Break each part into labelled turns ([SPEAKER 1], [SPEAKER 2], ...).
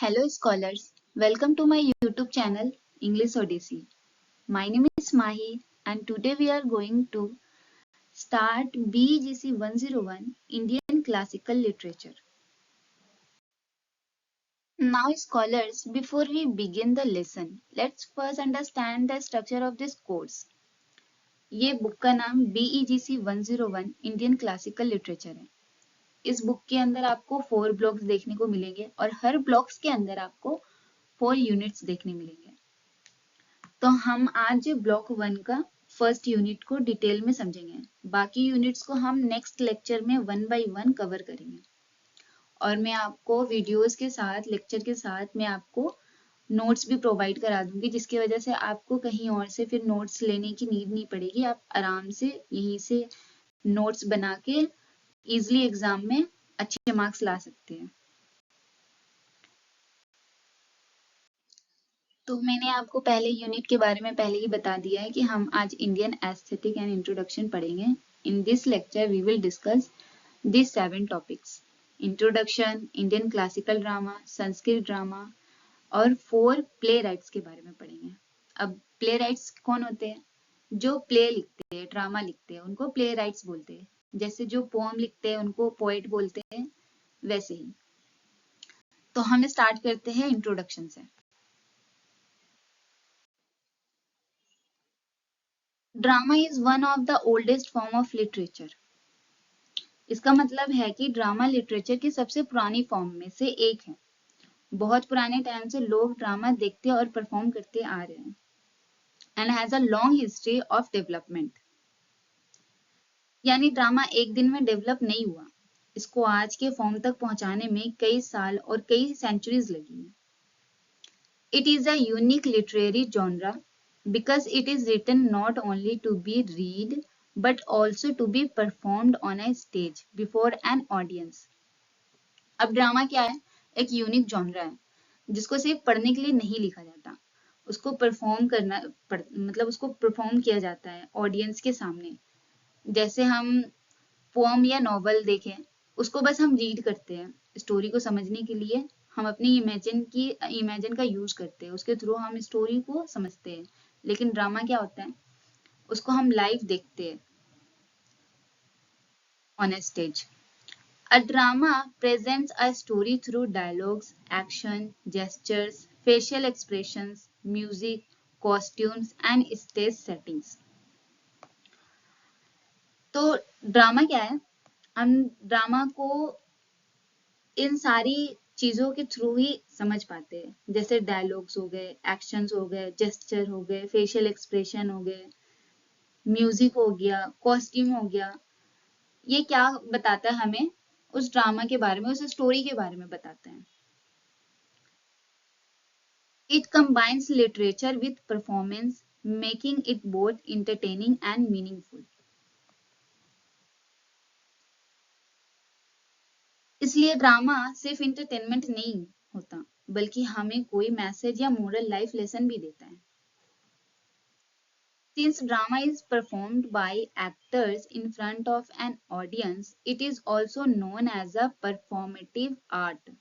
[SPEAKER 1] Hello scholars, welcome to my YouTube channel English Odyssey. My name is Mahi and today we are going to start BEGC 101 Indian Classical Literature. Now scholars, before we begin the lesson, let's first understand the structure of this course. ये book का नाम BEGC 101 Indian classical literature है. इस book के अंदर आपको 4 blocks देखने को मिलेंगे और हर ब्लॉक्स के अंदर आपको 4 यूनिट्स देखने मिलेंगे. तो हम आज ब्लॉक 1 का फर्स्ट यूनिट को डिटेल में समझेंगे. बाकी यूनिट्स को हम नेक्स्ट लेक्चर में 1 बाय 1 कवर करेंगे और मैं आपको वीडियोस के साथ लेक्चर के साथ मैं आपको नोट्स भी प्रोवाइड करा दूंगी, जिसकी वजह से आपको कहीं और से फिर नोट्स लेने की नीड नहीं पड़ेगी. आप आराम से यहीं से नोट्स बना के इजीली एग्जाम में अच्छे मार्क्स ला सकते हैं. तो मैंने आपको पहले यूनिट के बारे में पहले ही बता दिया है कि हम आज इंडियन एस्थेटिक एंड इंट्रोडक्शन पढ़ेंगे. In this lecture we will discuss this 7 topics: introduction, Indian classical drama, Sanskrit drama और 4 प्ले राइट्स के बारे में पढ़ेंगे. अब प्ले राइट्स कौन होते हैं? जो प्ले लिखते हैं, ड्रामा लिखते हैं, उनको प्ले राइट्स बोलते हैं. जैसे जो पोएम लिखते हैं उनको पोएट बोलते हैं, वैसे ही. तो हम स्टार्ट करते हैं इंट्रोडक्शन से. Drama is one of the oldest form of literature. इसका मतलब है कि ड्रामा लिटरेचर की सबसे पुरानी फॉर्म में से एक है. बहुत पुराने टाइम से लोग ड्रामा देखते और परफॉर्म करते आ रहे हैं and has a long history of development. यानी ड्रामा एक दिन में डेवलप नहीं हुआ. इसको आज के फॉर्म तक पहुंचाने में कई साल और कई सेंचुरीज लगी हैं. It is a unique literary genre because it is written not only to be read but also to be performed on a stage before an audience. अब ड्रामा क्या है? एक यूनिक जॉनरा है जिसको सिर्फ पढ़ने के लिए नहीं लिखा जाता. उसको परफॉर्म करना मतलब उसको परफॉर्म किया जाता है ऑडियंस के सामने. जैसे हम पोएम या नॉवल देखें, उसको बस हम रीड करते हैं. स्टोरी को समझने के लिए हम अपनी इमेजिन का यूज करते हैं. उसके थ्रू हम स्टोरी को समझते हैं. लेकिन ड्रामा क्या होता है? उसको हम लाइव देखते हैं on a stage. A drama presents a story through dialogues, action, gestures, facial expressions, music, costumes and stage settings. तो ड्रामा क्या है? हम ड्रामा को इन सारी चीजों के थ्रू ही समझ पाते हैं. जैसे डायलॉग्स हो गए, एक्शंस हो गए, जेस्चर हो गए, फेशियल एक्सप्रेशन हो गए, म्यूजिक हो गया, कॉस्ट्यूम हो गया. ये क्या बताता है हमें? उस ड्रामा के बारे में, उस स्टोरी के बारे में बताता है. It combines literature with performance, making it both entertaining and meaningful. इसलिए ड्रामा सिर्फ इंटरटेनमेंट नहीं होता, बल्कि हमें कोई मैसेज या मोरल लाइफ लेसन भी देता है. Since drama is performed by actors in front of an audience, it is also known as a performative art.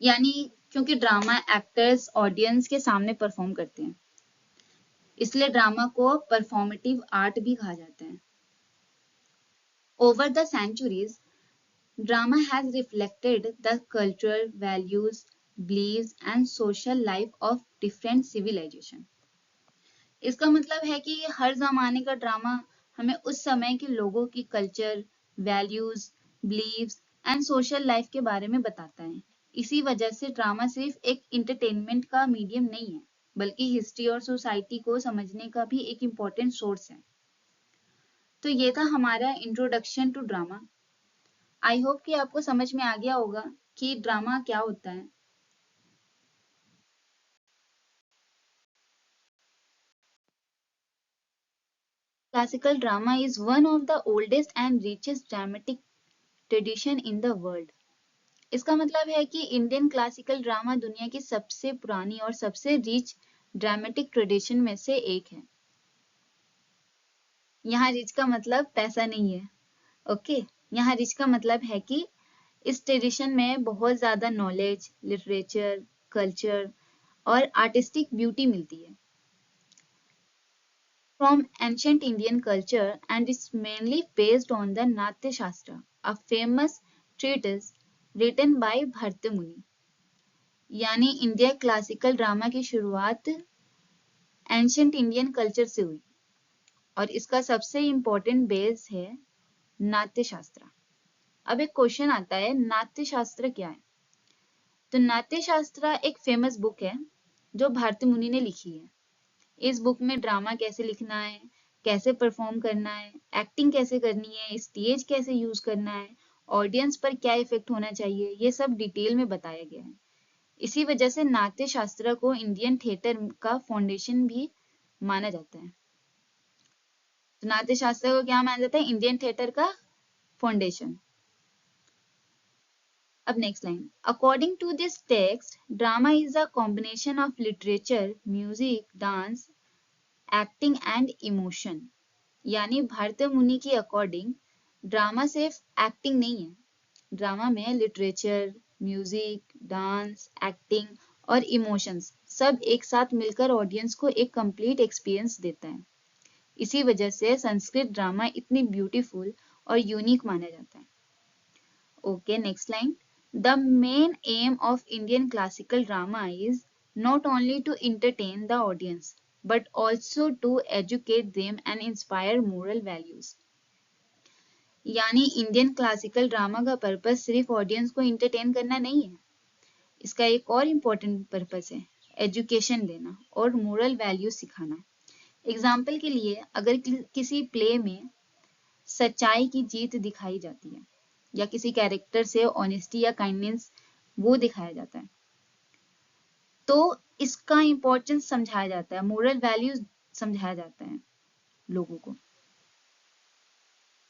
[SPEAKER 1] यानी क्योंकि ड्रामा एक्टर्स ऑडियंस के सामने परफॉर्म करते हैं, इसलिए ड्रामा को परफॉर्मेटिव आर्ट भी कहा जाता है. Over the centuries, drama has reflected the cultural values, beliefs and social life of different civilization. इसका मतलब है कि हर जमाने का ड्रामा हमें उस समय के लोगों की culture, values, beliefs and social life के बारे में बताता है. इसी वजह से ड्रामा सिर्फ एक इंटरटेनमेंट का मीडियम नहीं है, बल्कि हिस्ट्री और सोसाइटी को समझने का भी एक इम्पोर्टेंट सोर्स है. तो ये था हमारा introduction to drama. I hope कि आपको समझ में आ गया होगा कि ड्रामा क्या होता है. Classical drama is one of the oldest and richest dramatic tradition in the world. इसका मतलब है कि इंडियन क्लासिकल ड्रामा दुनिया की सबसे पुरानी और सबसे रिच ड्रामेटिक ट्रेडिशन में से एक है. यहाँ रिच का मतलब पैसा नहीं है, ओके. यहाँ रिच का मतलब है कि इस ट्रेडिशन में बहुत ज़्यादा नॉलेज, लिटरेचर, कल्चर और आर्टिस्टिक ब्यूटी मिलती है. From ancient Indian culture and is mainly based on the Natya Shastra, a famous treatise written by भर्तृमुनि. यानी इंडिया क्लासिकल ड्रामा की शुरुआत एंशियंट इंडियन कल्चर से हुई और इसका सबसे इम्पोर्टेंट बेस है नाट्य शास्त्र. अब एक क्वेश्चन आता है, नाट्य शास्त्र क्या है? तो नाट्य शास्त्र एक फेमस बुक है जो भर्तृमुनि ने लिखी है. इस बुक में ड्रामा कैसे लिखना है, कैसे परफॉर्म करना है, एक्टिंग कैसे करनी है, स्टेज कैसे यूज करना है, ऑडियंस पर क्या इफेक्ट होना चाहिए, ये सब डिटेल में बताया गया है. इसी वजह से नाट्य शास्त्र को इंडियन थिएटर का फाउंडेशन भी माना जाता है. तो नाट्य शास्त्र को क्या माना जाता है? इंडियन थिएटर का फाउंडेशन. अब next line. According to this text, drama is a combination of literature, music, dance, acting and emotion. यानी भर्तृमुनि की अकॉर्डिंग ड्रामा सिर्फ एक्टिंग नहीं है. ड्रामा में लिटरेचर, म्यूजिक, डांस, एक्टिंग और इमोशंस सब एक साथ मिलकर ऑडियंस को एक कंप्लीट एक्सपीरियंस देता है. इसी वजह से संस्कृत ड्रामा इतनी ब्यूटीफुल और यूनिक माना जाता है. Okay, next line. The main M of Indian classical drama is not only to entertain the audience but also to educate them and inspire moral values. यानी इंडियन क्लासिकल ड्रामा का purpose सिर्फ audience को entertain करना नहीं है. इसका एक और इम्पोर्टेंट पर्पस है एजुकेशन देना और मोरल वैल्यूज सिखाना. एग्जाम्पल के लिए अगर किसी प्ले में सच्चाई की जीत दिखाई जाती है या किसी कैरेक्टर से ऑनेस्टी या काइंडनेस वो दिखाया जाता है तो इसका इम्पोर्टेंस समझाया जाता है, मोरल वैल्यूज समझाया जाता है लोगों को.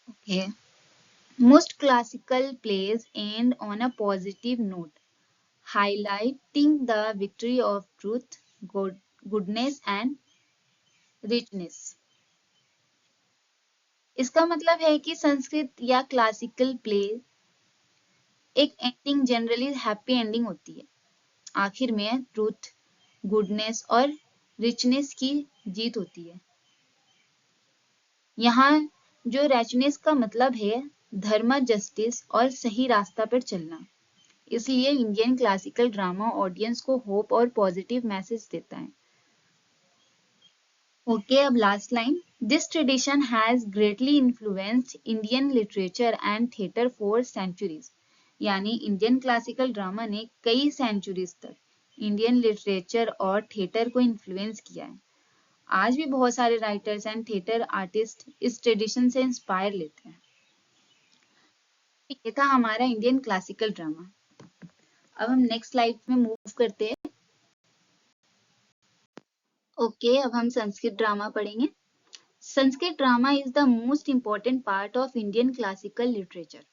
[SPEAKER 1] Okay. Most classical plays and on a positive note, highlighting the victory of truth, goodness and richness. इसका मतलब है कि संस्कृत या क्लासिकल प्ले एक एंडिंग जनरली हैप्पी एंडिंग होती है. आखिर में ट्रूथ, गुडनेस और रिचनेस की जीत होती है. यहाँ जो रिचनेस का मतलब है धर्म, जस्टिस और सही रास्ता पर चलना. इसलिए इंडियन क्लासिकल ड्रामा ऑडियंस को होप और पॉजिटिव मैसेज देता है. ओके, अब last line. This tradition has greatly influenced Indian literature and theatre for centuries. यानी इंडियन क्लासिकल ड्रामा ने कई सेंचुरीज तक इंडियन लिटरेचर और थिएटर को इन्फ्लुएंस किया है. आज भी बहुत सारे राइटर्स एंड थिएटर आर्टिस्ट इस ट्रेडिशन से इंस्पायर लेते हैं. ये था हमारा इंडियन क्लासिकल ड्रामा. अब हम नेक्स्ट स्लाइड में मूव करते हैं. ओके, अब हम संस्कृत ड्रामा पढ़ेंगे. Sanskrit drama is the most important part of Indian classical literature.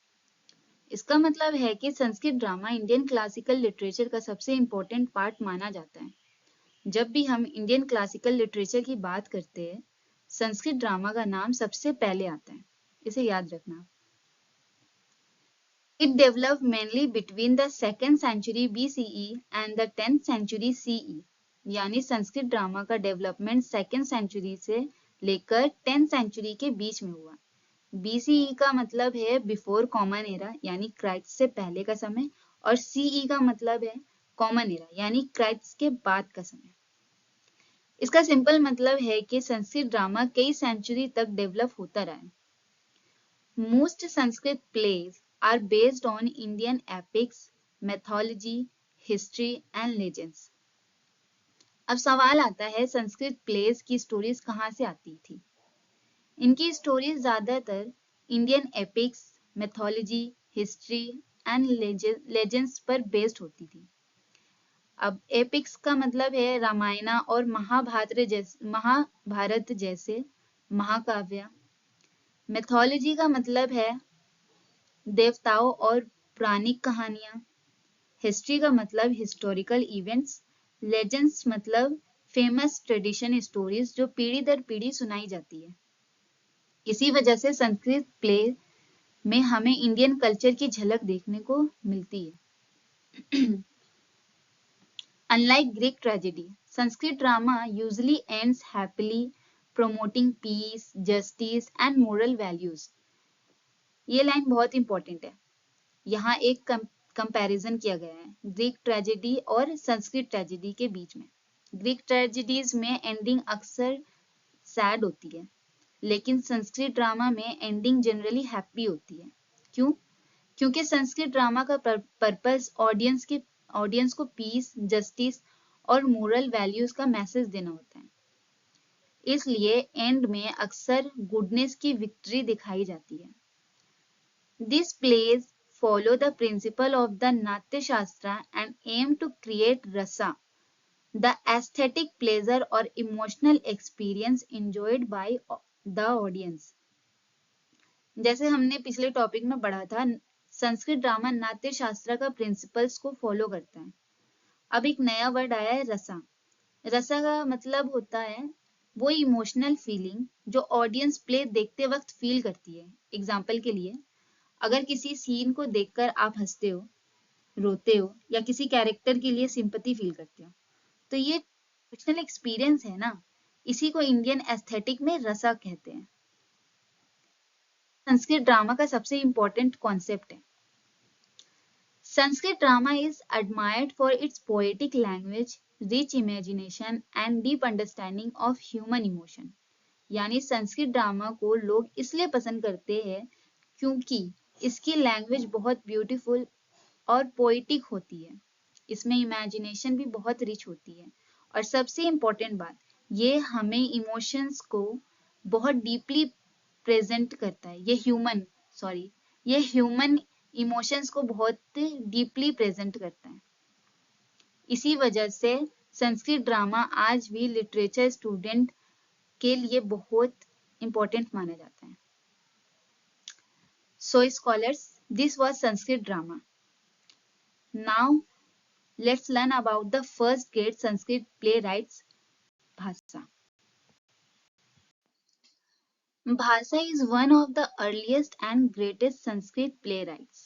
[SPEAKER 1] इसका मतलब है कि Sanskrit drama Indian classical literature का सबसे इम्पोर्टेंट पार्ट माना जाता है. जब भी हम इंडियन क्लासिकल लिटरेचर की बात करते हैं संस्कृत ड्रामा का नाम सबसे पहले आता है. इसे याद रखना. It developed mainly between the 2nd century BCE and the 10th century CE. यानी संस्कृत ड्रामा का डेवलपमेंट 2nd सेंचुरी से लेकर 10th सेंचुरी के बीच में हुआ. BCE का मतलब है बिफोर कॉमन एरा यानी क्राइस्ट से पहले का समय और CE का मतलब है कॉमन एरा यानी क्राइस्ट के बाद का समय. इसका सिंपल मतलब है कि संस्कृत ड्रामा कई सेंचुरी तक डेवलप होता रहा है. Most Sanskrit plays are based on Indian epics, mythology, history and legends. अब सवाल आता है संस्कृत प्लेस की स्टोरीज कहाँ से आती थी? इनकी स्टोरीज ज्यादातर Indian epics, mythology, history and legends पर बेस्ड होती थी. अब एपिक्स का मतलब है रामायण और महाभारत जैसे महाकाव्य. mythology का मतलब है देवताओं और पौराणिक कहानियां. हिस्ट्री का मतलब हिस्टोरिकल इवेंट्स. लेजेंड्स मतलब फेमस ट्रेडिशन स्टोरीज जो पीढ़ी दर पीढ़ी सुनाई जाती है. इसी वजह से संस्कृत प्ले में हमें इंडियन कल्चर की झलक देखने को मिलती है। Unlike Greek tragedy, Sanskrit drama usually ends happily, promoting peace, justice and moral values. ये लाइन बहुत इंपॉर्टेंट है। यहाँ एक कंपैरिजन किया गया है ग्रीक ट्रेजेडी और संस्कृत ट्रेजेडी के बीच में। ग्रीक ट्रेजेडीज में एंडिंग अक्सर सैड होती है, लेकिन संस्कृत ड्रामा में एंडिंग जनरली हैप्पी होती है। क्यों? क्योंकि संस्कृत ड्रामा का पर्पस ऑडियंस को पीस, जस्टिस और मोरल वैल्यूज का मैसेज देना होता है। इसलिए एंड में अक्सर गुडनेस की विक्ट्री दिखाई जाती है। These plays follow the principle of the Natya Shastra and aim to create rasa, the aesthetic pleasure or emotional experience enjoyed by the audience. जैसे हमने पिछले टॉपिक में पढ़ा था, संस्कृत ड्रामा नाट्य शास्त्र का प्रिंसिपल्स को फॉलो करता है। अब एक नया वर्ड आया है रसा। रसा का मतलब होता है वो इमोशनल फीलिंग जो ऑडियंस प्ले देखते वक्त फील करती है। एग्जाम्पल के लिए, अगर किसी सीन को देखकर आप हंसते हो, रोते हो या किसी कैरेक्टर के लिए सिंपैथी फील करते हो, तो ये इमोशनल एक्सपीरियंस है ना, इसी को इंडियन एस्थेटिक में रसा कहते हैं। संस्कृत ड्रामा का सबसे इंपॉर्टेंट कॉन्सेप्ट है। Sanskrit drama is admired for its poetic language, rich imagination and deep understanding of human emotion. यानी संस्कृत ड्रामा को लोग इसलिए पसंद करते हैं क्योंकि इसकी लैंग्वेज बहुत ब्यूटीफुल और पोइटिक होती है, इसमें इमेजिनेशन भी बहुत रिच होती है, और सबसे इम्पोर्टेंट बात, ये हमें इमोशंस को बहुत डीपली प्रेजेंट करता है। ये ह्यूमन इमोशंस को बहुत डीपली प्रेजेंट करता है। इसी वजह से संस्कृत ड्रामा आज भी लिटरेचर स्टूडेंट के लिए बहुत इम्पोर्टेंट माना जाता है। So scholars, this was Sanskrit drama. Now let's learn about the first great Sanskrit playwrights, Bhasa. Bhasa is one of the earliest and greatest Sanskrit playwrights.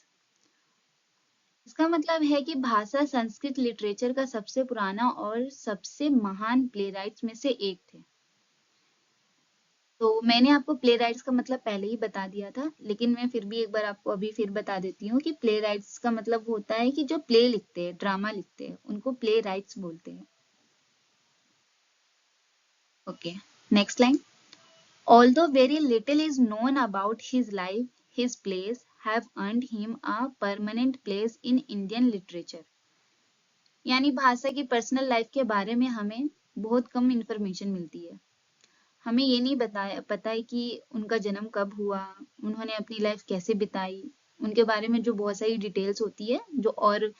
[SPEAKER 1] इसका मतलब है कि भाषा संस्कृत लिटरेचर का सबसे पुराना और सबसे महान प्लेराइट्स में से एक थे। तो मैंने आपको प्ले राइट्स का मतलब पहले ही बता दिया था, लेकिन मैं फिर भी एक बार आपको अभी फिर बता देती हूँ कि प्ले राइट्स का मतलब होता है कि जो प्ले लिखते हैं, ड्रामा लिखते हैं, उनको प्ले राइट्स बोलते हैं। Okay, next line. Although very little is known about his life, his plays have earned him a permanent place in Indian literature. यानी भाषा की पर्सनल लाइफ के बारे में हमें बहुत कम इंफॉर्मेशन मिलती है। हमें ये नहीं पता है कि उनका जन्म कब हुआ, उन्होंने अपनी लाइफ कैसे बिताई, उनके बारे में जो बहुत सारी डिटेल्स होती है जो और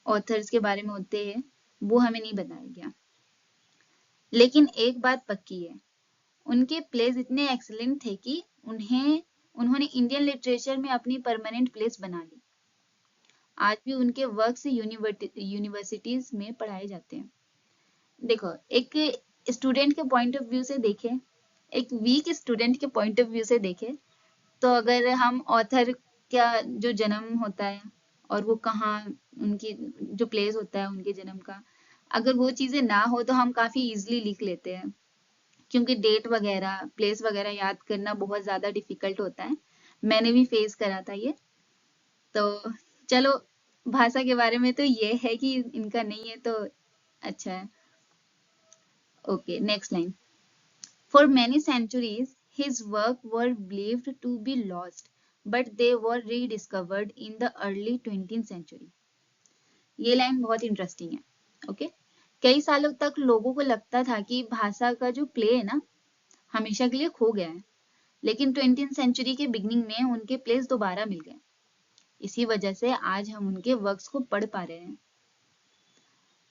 [SPEAKER 1] ऑथर्स के बारे में होते हैं, वो हमें नहीं बताया गया। लेकिन एक बात पक्की है, उनके प्लेस इतने एक्सीलेंट थे कि उन्होंने इंडियन लिटरेचर में अपनी परमानेंट प्लेस बना ली। आज भी उनके वर्क्स यूनिवर्सिटीज में पढ़ाए जाते हैं। देखो, एक स्टूडेंट के पॉइंट ऑफ व्यू से देखें, एक वीक स्टूडेंट के पॉइंट ऑफ व्यू से देखें, तो अगर हम ऑथर का जो जन्म होता है और वो कहाँ, उनकी जो प्लेस होता है उनके जन्म का, अगर वो चीजें ना हो तो हम काफी इजीली लिख लेते हैं, क्योंकि डेट वगैरह, प्लेस वगैरह याद करना बहुत ज्यादा डिफिकल्ट होता है। मैंने भी फेस करा था ये। तो चलो, भाषा के बारे में तो ये है कि इनका नहीं है तो अच्छा है। Okay, next line. For many centuries, his work were believed to be lost, but they were rediscovered in the early 20th century. ये लाइन बहुत इंटरेस्टिंग है। ओके, कई सालों तक लोगों को लगता था कि भाषा का जो प्ले है ना, हमेशा के लिए खो गया है, लेकिन 20th सेंचुरी के बिगनिंग में उनके प्लेस दोबारा मिल गए। इसी वजह से आज हम उनके वर्क्स को पढ़ पा रहे हैं।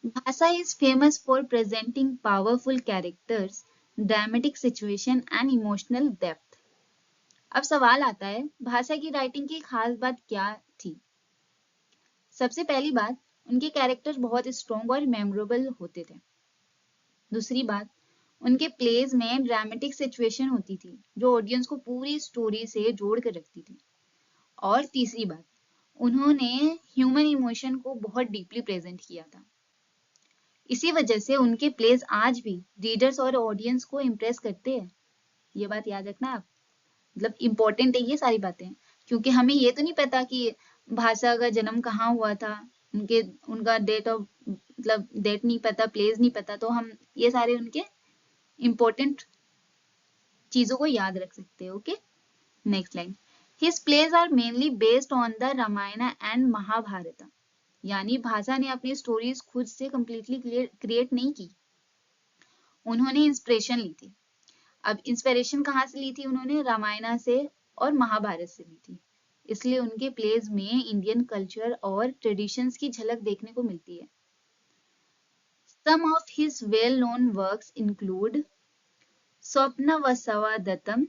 [SPEAKER 1] भाषा is famous for presenting powerful characters, dramatic situation and emotional depth. अब सवाल आता है, भाषा की राइटिंग की खास बात क्या थी? सबसे पहली बात, उनके कैरेक्टर्स बहुत स्ट्रॉन्ग और मेमोरेबल होते थे। दूसरी बात, उनके प्लेज में ड्रामेटिक सिचुएशन होती थी जो ऑडियंस को पूरी स्टोरी से जोड़ कर रखती थी। और तीसरी बात, उन्होंने ह्यूमन इमोशन को बहुत डीपली प्रेजेंट किया था। इसी वजह से उनके प्लेस आज भी रीडर्स और ऑडियंस को इम्प्रेस करते हैं। ये बात याद रखना आप, मतलब इम्पोर्टेंट है ये सारी बातें, क्योंकि हमें ये तो नहीं पता कि भाषा का जन्म कहाँ हुआ था, उनका डेट ऑफ मतलब डेट नहीं पता, प्लेस नहीं पता, तो हम ये सारे उनके इम्पोर्टेंट चीजों को याद रख सकते हैं। Okay, next line, his plays are mainly based on the Ramayana and Mahabharata. यानी भाषा ने अपनी स्टोरीज खुद से कंप्लीटली क्रिएट नहीं की, उन्होंने इंस्पिरेशन ली थी। अब इंस्पिरेशन कहाँ से ली थी उन्होंने? रामायण से और महाभारत से ली थी। इसलिए उनके प्लेज में इंडियन कल्चर और ट्रेडिशंस की झलक देखने को मिलती है। Some of his well-known works include स्वप्नवसवादत्तम,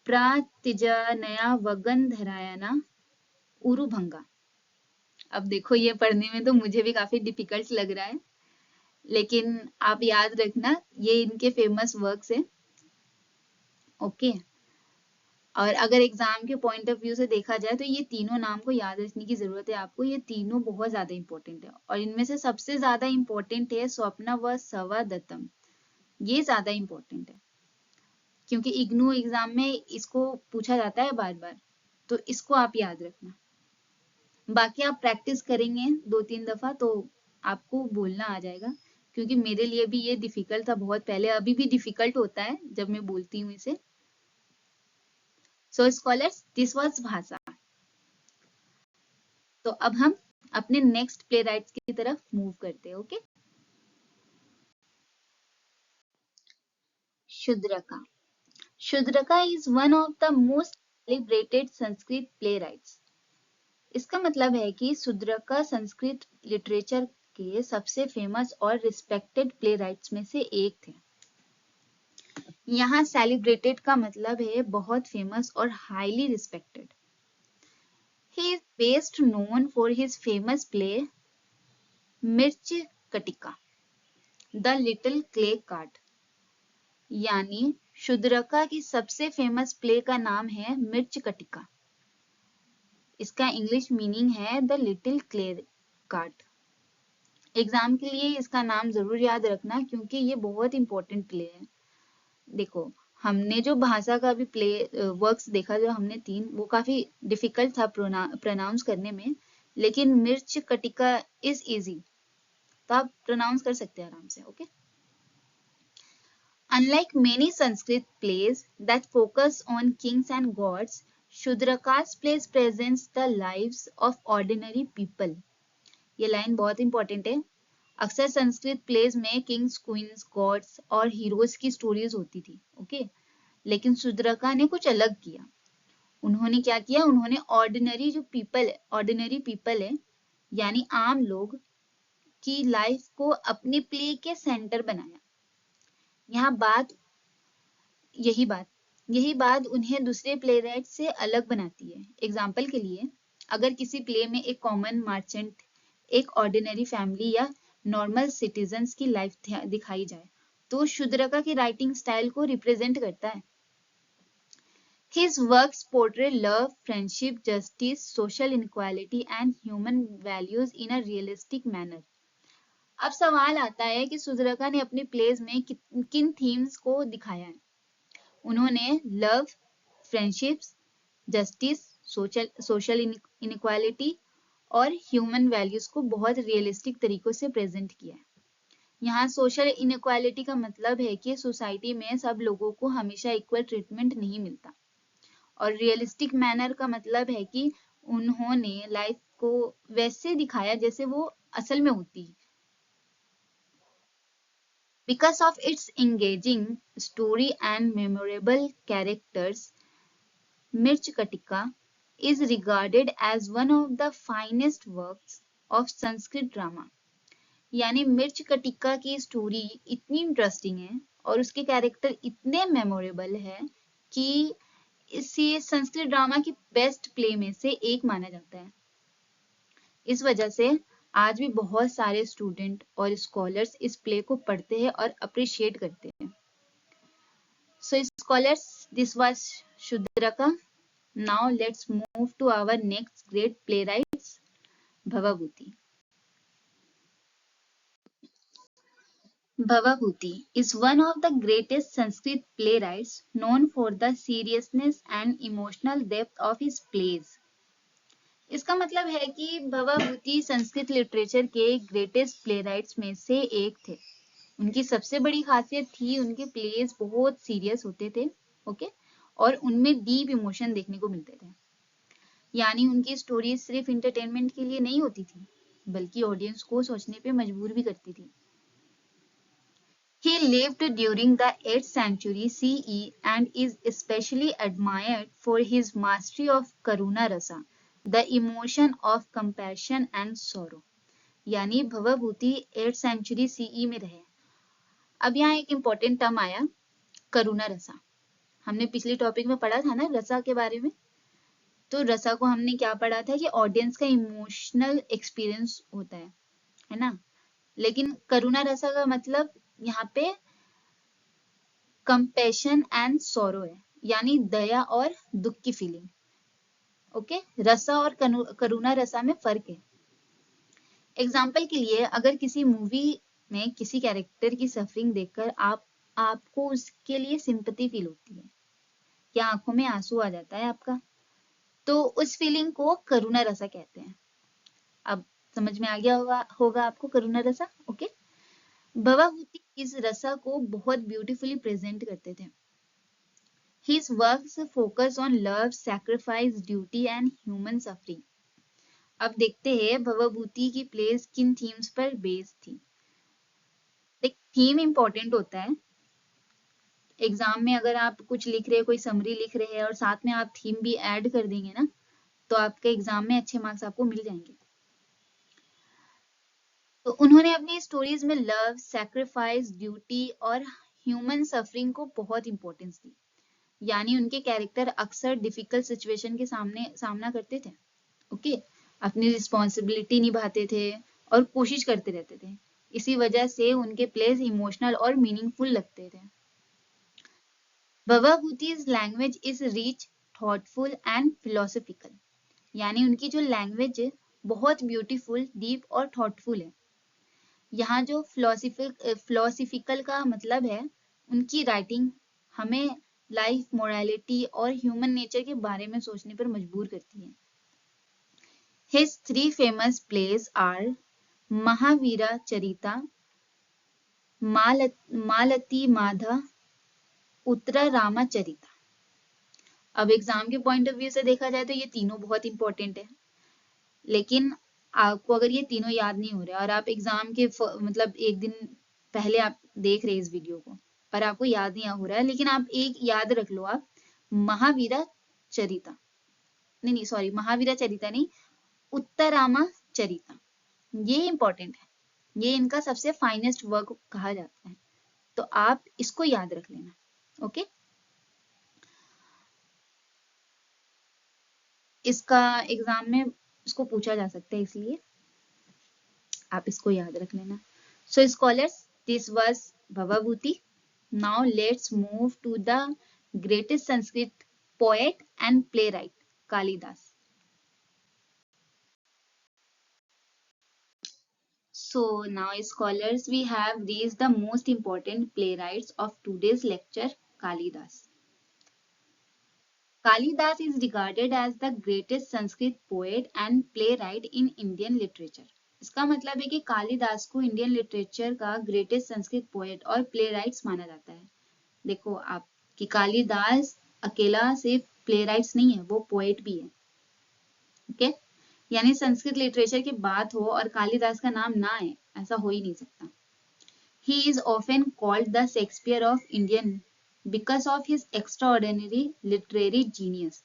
[SPEAKER 1] प्रातिजनया वगंधरायना, उरुभंगा। अब देखो ये पढ़ने में तो मुझे भी काफी डिफिकल्ट लग रहा है, लेकिन आप याद रखना ये इनके फेमस वर्क्स हैं। ओके, और अगर एग्जाम के पॉइंट ऑफ व्यू से देखा जाए तो ये तीनों नाम को याद रखने की जरूरत है आपको। ये तीनों बहुत ज्यादा इंपॉर्टेंट है, और इनमें से सबसे ज्यादा इंपॉर्टेंट है स्वप्न व सवादत्तम। ये ज्यादा इंपॉर्टेंट है क्योंकि इग्नू एग्जाम में इसको पूछा जाता है बार बार, तो इसको आप याद रखना। बाकी आप प्रैक्टिस करेंगे 2-3 दफा तो आपको बोलना आ जाएगा, क्योंकि मेरे लिए भी ये डिफिकल्ट था बहुत पहले, अभी भी डिफिकल्ट होता है जब मैं बोलती हूँ इसे। सो स्कॉलर्स, दिस वाज भाषा। तो अब हम अपने नेक्स्ट प्ले राइट्स की तरफ मूव करते हैं। Okay, Shudraka. Shudraka is one of the most celebrated Sanskrit playwrights. इसका मतलब है कि शुद्रका संस्कृत लिटरेचर के सबसे फेमस और रिस्पेक्टेड प्ले राइट्स में से एक थे। यहाँ सेलिब्रेटेड का मतलब है बहुत फेमस और highly respected. He is best known for his famous play मिर्च कटिका, द लिटिल क्ले कार्ड। यानी शुद्रका की सबसे फेमस प्ले का नाम है मिर्च कटिका। इसका इंग्लिश मीनिंग है the little clay card. Exam के लिए इसका नाम जरूर याद रखना क्योंकि ये बहुत इंपॉर्टेंट प्ले है। देखो, हमने जो भाषा का भी प्ले वर्क्स देखा, जो हमने 3, वो काफी डिफिकल्ट था प्रोनाउंस करने में, लेकिन मिर्च कटिका इज इजी, तो आप प्रोनाउंस कर सकते हैं आराम से। Okay, Unlike many Sanskrit plays that focus on kings and gods, Shudraka's plays presents the lives of ordinary people. ये लाइन बहुत इंपॉर्टेंट है। अक्सर संस्कृत प्लेज में किंग्स, क्वींस, गॉड्स और हीरोज की स्टोरीज होती थी। ओके, लेकिन शुद्रका ने कुछ अलग किया। उन्होंने क्या किया? उन्होंने ऑर्डिनरी पीपल है यानी आम लोग की लाइफ को अपने प्ले के सेंटर बनाया। यहाँ यही बात उन्हें दूसरे प्ले राइट से अलग बनाती है। एग्जाम्पल के लिए, अगर किसी प्ले में एक कॉमन मर्चेंट, एक ऑर्डिनरी फैमिली या नॉर्मल सिटीजन्स की लाइफ दिखाई जाए तो शुद्रका की राइटिंग स्टाइल को रिप्रेजेंट करता है। His works portray love, friendship, justice, social inequality and human values in a realistic manner. अब सवाल आता है कि शुद्रका ने अपने प्लेज में किन थीम्स को दिखाया है। उन्होंने love, friendships, justice, social inequality और ह्यूमन वैल्यूज को बहुत रियलिस्टिक तरीकों से प्रेजेंट किया है। यहाँ सोशल इनइक्वालिटी का मतलब है कि सोसाइटी में सब लोगों को हमेशा इक्वल ट्रीटमेंट नहीं मिलता, और रियलिस्टिक मैनर का मतलब है कि उन्होंने लाइफ को वैसे दिखाया जैसे वो असल में होती है। Because of its engaging story and memorable characters, Mirch Katika is regarded as one of the finest works of Sanskrit drama. यानी मिर्च कटिका की स्टोरी इतनी इंटरेस्टिंग है और उसके कैरेक्टर इतने मेमोरेबल है कि इसे संस्कृत ड्रामा की बेस्ट प्ले में से एक माना जाता है। इस वजह से आज भी बहुत सारे स्टूडेंट और स्कॉलर्स इस प्ले को पढ़ते हैं और अप्रिशिएट करते हैं। So scholars, this was Shudraka. Now let's move to our next great playwrights, Bhavabhuti. Bhavabhuti is one of the greatest Sanskrit playwrights, known for the seriousness and emotional depth of his plays. इसका मतलब है कि भवाभूति Sanskrit literature के greatest प्लेराइट्स में से एक थे। उनकी सबसे बड़ी खासियत थी उनके प्लेस बहुत सीरियस होते थे, ओके, और उनमें डीप इमोशन देखने को मिलते थे। यानी उनकी स्टोरीज सिर्फ इंटरटेनमेंट के लिए नहीं होती थी, बल्कि ऑडियंस को सोचने पे मजबूर भी करती थी। He lived during the 8th century CE and is especially admired for his mastery of Karuna Rasa, the emotion of compassion and sorrow. यानी भवभूति 8th century CE में रहे। अब यहाँ एक इम्पोर्टेंट टर्म आया, करुणा रसा। हमने पिछले टॉपिक में पढ़ा था ना रसा के बारे में। तो रसा को हमने क्या पढ़ा था कि ऑडियंस का इमोशनल एक्सपीरियंस होता है ना। लेकिन करुणा रसा का मतलब यहाँ पे कंपैशन एंड सोरो है, यानी दया और दुख की फीलिंग। ओके, रसा और करुणा रसा में फर्क है। एग्जाम्पल के लिए अगर किसी मूवी में किसी कैरेक्टर की सफरिंग देखकर आपको उसके लिए सिंपैथी फील होती है, या आंखों में आंसू आ जाता है आपका, तो उस फीलिंग को करुणा रसा कहते हैं। अब समझ में आ गया होगा आपको करुणा रसा। ओके, भवाभूति इस रसा को बहुत ब्यूटीफुली प्रेजेंट करते थे। His works focus on love, sacrifice, duty and human suffering. अब देखते हैं भवभूति की प्लेस किन थीम्स पर बेस्ड थी। एक थीम इंपॉर्टेंट होता है। एग्जाम में अगर आप कुछ लिख रहे हैं, कोई समरी लिख रहे हैं और साथ में आप थीम भी ऐड कर देंगे ना, तो आपके एग्जाम में अच्छे मार्क्स आपको मिल जाएंगे। तो उन्होंने अपनी स्टोरीज में लव, सैक्रिफाइस, ड्यूटी और ह्यूमन सफरिंग को बहुत इंपॉर्टेंस दी। यानी उनके कैरेक्टर अक्सर डिफिकल्ट सिचुएशन के सामना करते थे, ओके, अपनी रिस्पॉन्सिबिलिटी निभाते थे और कोशिश करते रहते थे। इसी वजह से उनके प्लेस इमोशनल और मीनिंगफुल लगते थे। Bhavabhuti's language is rich, thoughtful and philosophical. यानी उनकी जो लैंग्वेज है बहुत ब्यूटीफुल, डीप और थॉटफुल है। यहाँ जो फिलोसफिकल का मतलब है, उनकी राइटिंग हमें लाइफ, मोरालिटी और ह्यूमन नेचर के बारे में सोचने पर मजबूर करती है। His three famous plays are Mahavira Charita, Malati Madha, Uttara Rama Charita। अब एग्जाम के पॉइंट ऑफ व्यू से देखा जाए तो ये तीनों बहुत इंपॉर्टेंट है, लेकिन आपको अगर ये तीनों याद नहीं हो रहा और आप एग्जाम के मतलब एक दिन पहले आप देख रहे हैं इस वीडियो को और आपको याद नहीं हो रहा है, लेकिन आप एक याद रख लो, आप महावीरा चरिता, नहीं सॉरी, महावीरा चरिता नहीं, उत्तरामा चरिता, ये इंपॉर्टेंट है। ये इनका सबसे फाइनेस्ट वर्क कहा जाता है, तो आप इसको याद रख लेना। ओके, इसका एग्जाम में इसको पूछा जा सकता है, इसलिए आप इसको याद रख लेना। So scholars, this was Bhavabhuti. Now let's move to the greatest Sanskrit poet and playwright, Kalidas. So now scholars, we have reached the most important playwrights of today's lecture, Kalidas. Kalidas is regarded as the greatest Sanskrit poet and playwright in Indian literature. इसका मतलब है कि कालिदास को Indian literature का greatest Sanskrit poet और प्लेराइट्स माना जाता है। देखो आप कि कालिदास अकेला सिर्फ प्लेराइट्स नहीं है, वो पोएट भी है। ओके, यानी संस्कृत लिटरेचर की बात हो और कालिदास का नाम ना आए, ऐसा हो ही नहीं सकता। He is often called the Shakespeare of Indian because of his extraordinary literary genius.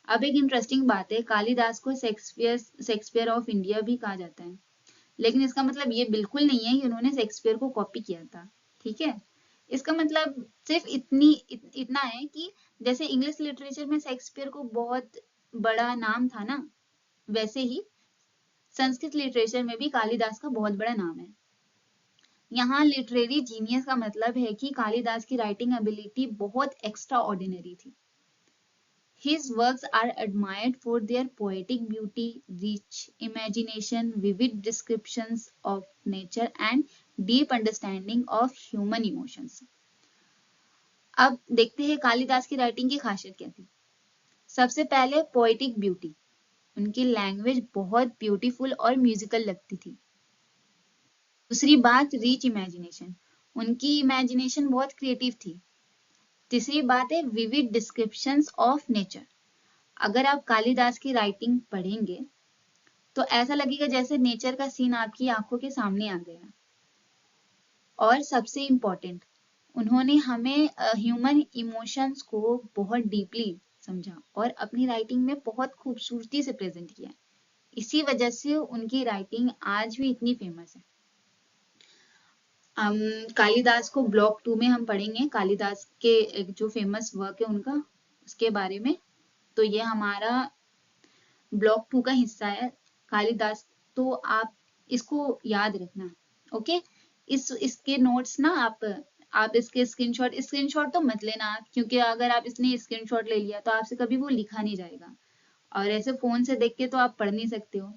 [SPEAKER 1] अब एक इंटरेस्टिंग बात है, कालिदास को शेक्सपियर ऑफ इंडिया भी कहा जाता है, लेकिन इसका मतलब ये बिल्कुल नहीं है कि उन्होंने शेक्सपियर को कॉपी किया था। ठीक है, इसका मतलब सिर्फ इतना है कि जैसे इंग्लिश लिटरेचर में शेक्सपियर को बहुत बड़ा नाम था ना, वैसे ही संस्कृत लिटरेचर में भी कालिदास का बहुत बड़ा नाम है। यहाँ लिटरेरी जीनियस का मतलब है कि कालिदास की राइटिंग एबिलिटी बहुत एक्स्ट्रा ऑर्डिनरी थी। His works are admired for their poetic beauty, rich imagination, vivid descriptions of nature, and deep understanding of human emotions. अब देखते हैं कालिदास की राइटिंग की खासियत क्या थी। सबसे पहले पोएटिक ब्यूटी, उनकी लैंग्वेज बहुत ब्यूटीफुल और म्यूजिकल लगती थी। दूसरी बात रिच इमेजिनेशन, उनकी इमेजिनेशन बहुत क्रिएटिव थी। तीसरी बात है विविड डिस्क्रिप्शंस ऑफ नेचर, अगर आप कालिदास की राइटिंग पढ़ेंगे तो ऐसा लगेगा जैसे नेचर का सीन आपकी आंखों के सामने आ गया। और सबसे इम्पोर्टेंट, उन्होंने हमें ह्यूमन इमोशंस को बहुत डीपली समझा और अपनी राइटिंग में बहुत खूबसूरती से प्रेजेंट किया। इसी वजह से उनकी राइटिंग आज भी इतनी फेमस है। कालिदास को ब्लॉक 2 में हम पढ़ेंगे, कालिदास के एक जो फेमस वर्क है उनका, उसके बारे में। तो ये हमारा ब्लॉक 2 का हिस्सा है कालिदास, तो आप इसको याद रखना। ओके, इसके नोट्स ना आप इसके स्क्रीनशॉट तो मत लेना, क्योंकि अगर आप इसने स्क्रीनशॉट ले लिया तो आपसे कभी वो लिखा नहीं जाएगा, और ऐसे फोन से देख के तो आप पढ़ नहीं सकते हो।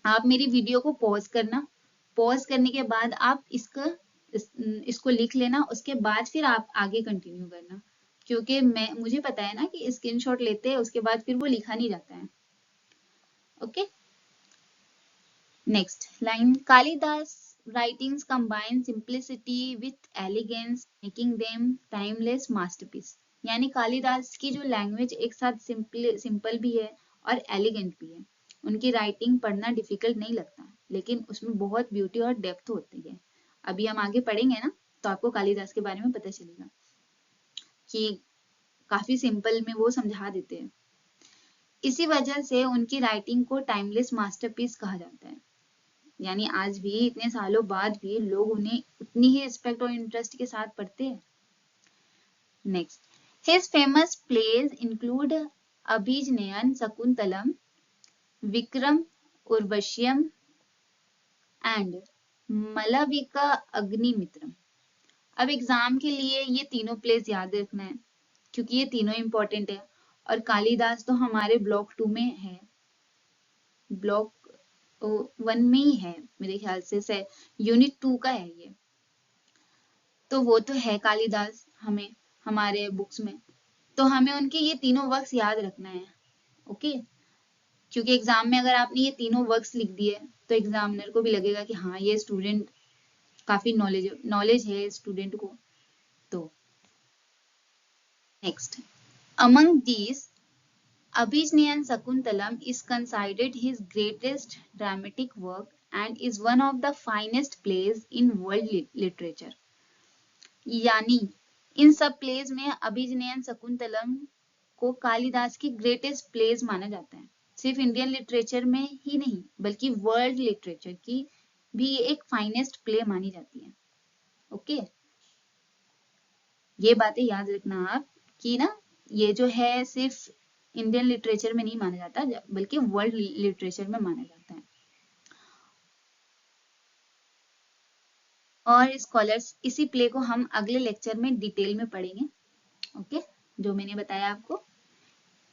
[SPEAKER 1] आप मेरी वीडियो को पॉज करना, पॉज करने के बाद आप इसको लिख लेना, उसके बाद फिर आप आगे कंटिन्यू करना, क्योंकि मुझे पता है ना कि स्क्रीनशॉट लेते हैं उसके बाद फिर वो लिखा नहीं जाता है। Okay, next line, Kalidas writings combine simplicity with elegance, making them timeless masterpiece। यानी कालिदास की जो लैंग्वेज एक साथ सिंपल भी है और एलिगेंट भी है। उनकी राइटिंग पढ़ना डिफिकल्ट नहीं लगता, लेकिन उसमें बहुत ब्यूटी और डेप्थ होती है। अभी हम आगे पढ़ेंगे ना तो आपको कालिदास के बारे में पता चलेगा कि काफी सिंपल में वो समझा देते हैं। इसी वजह से उनकी राइटिंग को टाइमलेस मास्टरपीस कहा जाता है। यानी आज भी इतने सालों बाद भी लोग उन्हें उतनी ही रिस्पेक्ट और इंटरेस्ट के साथ पढ़ते हैं। Next, his famous plays include Abhijnana Shakuntalam, Vikrama Urvashiyam and Malavika Agnimitram. अब एग्जाम के लिए ये तीनों प्लेस याद रखना है, क्योंकि ये तीनों इंपॉर्टेंट है, और कालिदास तो हमारे ब्लॉक 2 में है, ब्लॉक 1 में ही है मेरे ख्याल से यूनिट 2 का है ये, तो वो तो है कालिदास हमें हमारे बुक्स में, तो हमें उनके ये तीनों वर्क्स याद रखना है। ओके, क्योंकि एग्जाम में अगर आपने ये तीनों वर्क्स लिख दिए तो एग्जामिनर को भी लगेगा कि हाँ ये स्टूडेंट काफी नॉलेज है स्टूडेंट को। तो next, among these Abhijnayan Sakuntalam is considered his greatest dramatic work and is one of the finest plays in world literature। यानी इन सब प्लेज में अभिजनयन शकुंतलम को कालिदास की ग्रेटेस्ट प्लेज माना जाता है। सिर्फ इंडियन लिटरेचर में ही नहीं बल्कि वर्ल्ड लिटरेचर की भी ये एक फाइनेस्ट प्ले मानी जाती है। ओके, ये बातें याद रखना आप कि ना ये जो है सिर्फ इंडियन लिटरेचर में नहीं माना जाता बल्कि वर्ल्ड लिटरेचर में माना जाता है। और स्कॉलर्स, इसी प्ले को हम अगले लेक्चर में डिटेल में पढ़ेंगे। ओके, जो मैंने बताया आपको,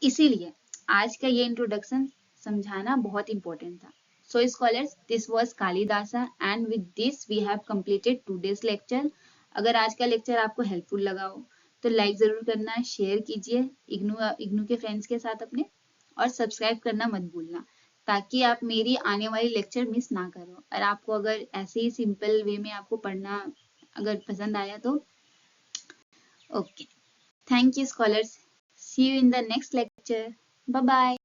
[SPEAKER 1] इसीलिए आज का ये इंट्रोडक्शन समझाना बहुत इंपॉर्टेंट था। So scholars, this was Kalidasa and with this we have completed today's lecture. अगर आज का लेक्चर आपको हेल्पफुल लगा हो तो लाइक जरूर करना, शेयर कीजिए इग्नू के फ्रेंड्स के साथ अपने, और सब्सक्राइब करना मत भूलना, ताकि आप मेरी आने वाली लेक्चर मिस ना करो। और आपको अगर ऐसे ही सिंपल वे में आपको पढ़ना अगर पसंद आया तो okay, thank you scholars, see you in the next lecture, bye bye.